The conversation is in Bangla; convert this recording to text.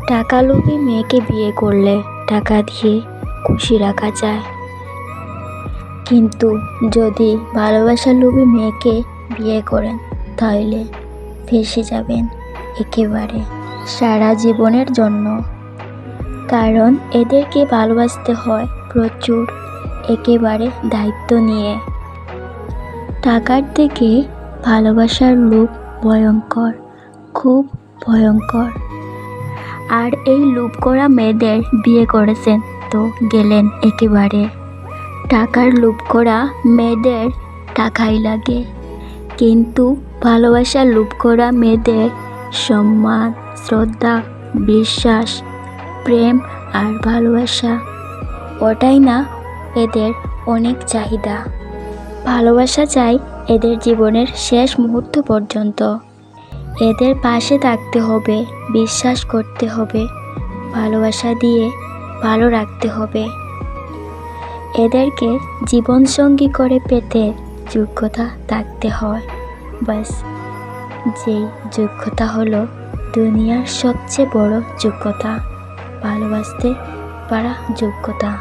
টাকা লোভী মেয়েকে বিয়ে করলে টাকা দিয়ে খুশি রাখা যায়, কিন্তু যদি ভালোবাসা লোভী মেয়েকে বিয়ে করেন তাহলে ফেঁসে যাবেন একেবারে সারা জীবনের জন্য। কারণ এদেরকে ভালোবাসতে হয় প্রচুর, একেবারে দায়িত্ব নিয়ে। টাকার থেকে ভালোবাসার লোভ ভয়ঙ্কর, খুব ভয়ঙ্কর। আর এই লোভ করা মেয়েদের বিয়ে করেছেন তো গেলেন একেবারে। টাকার লোভ করা মেয়েদের টাকাই লাগে, কিন্তু ভালোবাসার লোভ করা মেয়েদের সম্মান, শ্রদ্ধা, বিশ্বাস, প্রেম আর ভালোবাসা, ওটাই না এদের অনেক চাহিদা। ভালোবাসা চাই এদের জীবনের শেষ মুহূর্ত পর্যন্ত। এদের পাশে থাকতে হবে, বিশ্বাস করতে হবে, ভালোবাসা দিয়ে ভালো রাখতে হবে। এদেরকে জীবনসঙ্গী করে পেতে যোগ্যতা থাকতে হয়, বাস। যেই যোগ্যতা হলো দুনিয়ার সবচেয়ে বড় যোগ্যতা, ভালোবাসতে পারা যোগ্যতা।